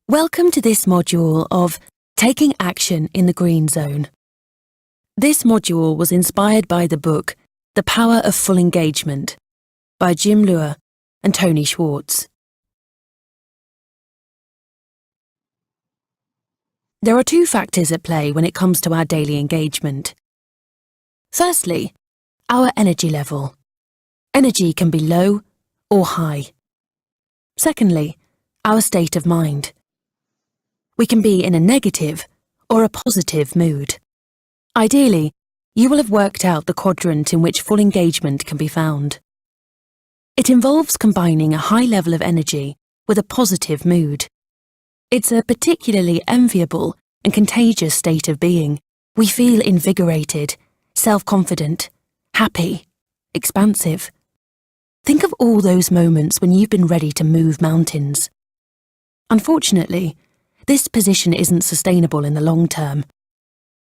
Welcome to this module of Taking Action in the Green Zone. This module was inspired by the book The Power of Full Engagement by Jim Loehr and Tony Schwartz. There are two factors at play when it comes to our daily engagement. Firstly, our energy level. Energy can be low or high. Secondly, our state of mind. We can be in a negative or a positive mood. Ideally, you will have worked out the quadrant in which full engagement can be found. It involves combining a high level of energy with a positive mood. It's a particularly enviable and contagious state of being. We feel invigorated, self-confident, happy, expansive. Think of all those moments when you've been ready to move mountains. Unfortunately, this position isn't sustainable in the long term.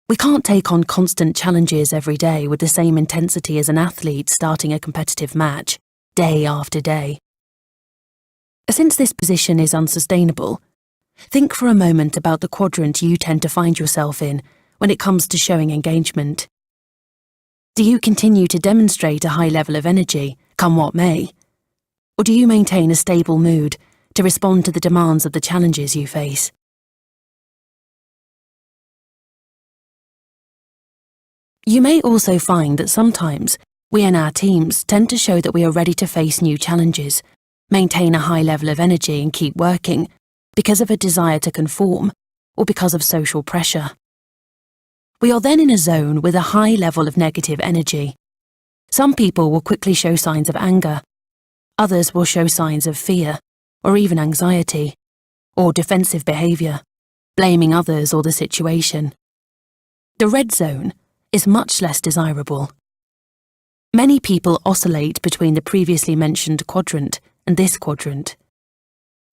We can't take on constant challenges every day with the same intensity as an athlete starting a competitive match, day after day. Since this position is unsustainable, think for a moment about the quadrant you tend to find yourself in when it comes to showing engagement. Do you continue to demonstrate a high level of energy, come what may? Or do you maintain a stable mood to respond to the demands of the challenges you face? You may also find that sometimes we and our teams tend to show that we are ready to face new challenges, maintain a high level of energy and keep working because of a desire to conform or because of social pressure. We are then in a zone with a high level of negative energy. Some people will quickly show signs of anger. Others will show signs of fear or even anxiety or defensive behaviour, blaming others or the situation. The red zone is much less desirable. Many people oscillate between the previously mentioned quadrant and this quadrant.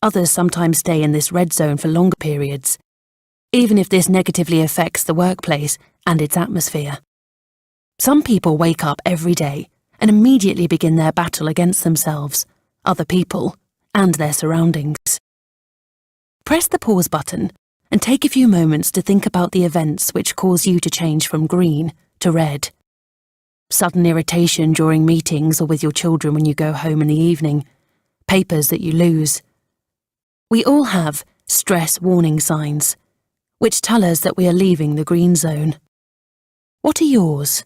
Others sometimes stay in this red zone for longer periods, even if this negatively affects the workplace and its atmosphere. Some people wake up every day and immediately begin their battle against themselves, other people, and their surroundings. Press the pause button and take a few moments to think about the events which cause you to change from green to red. Sudden irritation during meetings or with your children when you go home in the evening. Papers that you lose. We all have stress warning signs, which tell us that we are leaving the green zone. What are yours?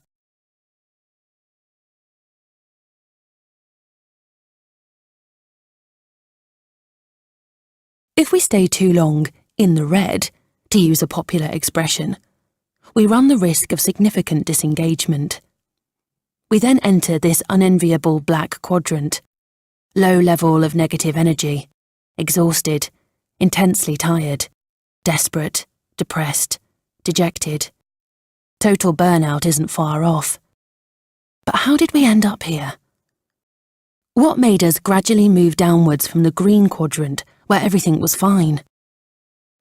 If we stay too long in the red, to use a popular expression, we run the risk of significant disengagement. We then enter this unenviable black quadrant, low level of negative energy, exhausted, intensely tired, desperate, depressed, dejected. Total burnout isn't far off. But how did we end up here? What made us gradually move downwards from the green quadrant where everything was fine?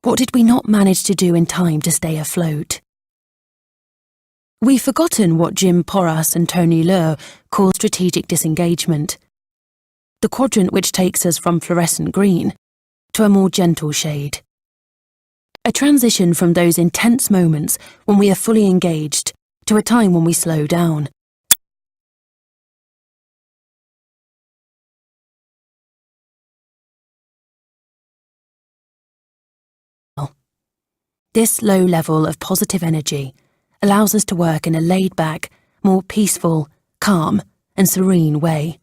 What did we not manage to do in time to stay afloat? We've forgotten what Jim Porras and Tony Loehr call strategic disengagement, the quadrant which takes us from fluorescent green to a more gentle shade. A transition from those intense moments when we are fully engaged to a time when we slow down. This low level of positive energy allows us to work in a laid-back, more peaceful, calm and serene way,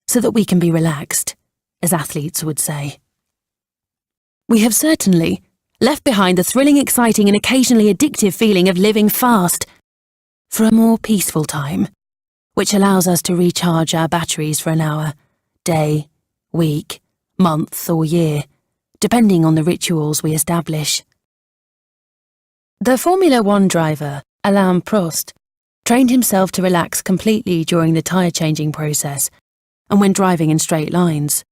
so that we can be relaxed, as athletes would say. We have certainly left behind the thrilling, exciting and occasionally addictive feeling of living fast for a more peaceful time, which allows us to recharge our batteries for an hour, day, week, month or year, depending on the rituals we establish. The Formula One driver, Alain Prost, trained himself to relax completely during the tyre-changing process and when driving in straight lines,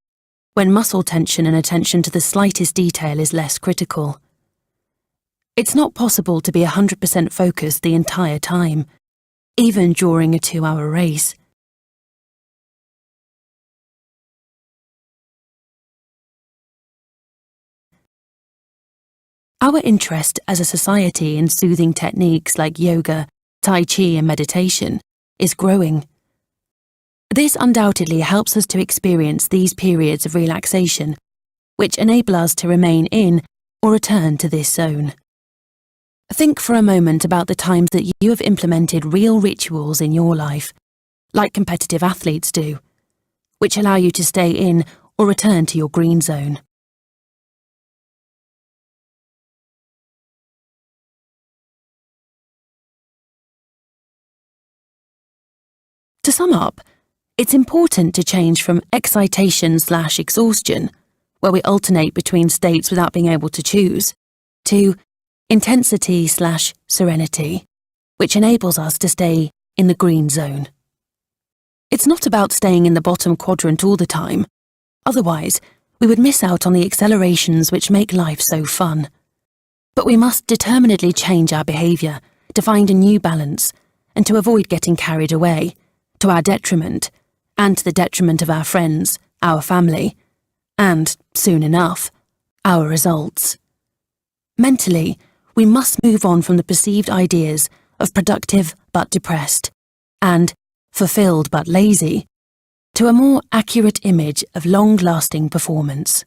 when muscle tension and attention to the slightest detail is less critical. It's not possible to be 100% focused the entire time, even during a 2-hour race. Our interest as a society in soothing techniques like yoga, tai chi and meditation is growing. This undoubtedly helps us to experience these periods of relaxation, which enable us to remain in or return to this zone. Think for a moment about the times that you have implemented real rituals in your life, like competitive athletes do, which allow you to stay in or return to your green zone. To sum up, it's important to change from excitation/exhaustion, where we alternate between states without being able to choose, to intensity/serenity, which enables us to stay in the green zone. It's not about staying in the bottom quadrant all the time. Otherwise, we would miss out on the accelerations which make life so fun. But we must determinedly change our behaviour to find a new balance and to avoid getting carried away, to our detriment, and to the detriment of our friends, our family, and, soon enough, our results. Mentally, we must move on from the perceived ideas of productive but depressed and fulfilled but lazy to a more accurate image of long-lasting performance.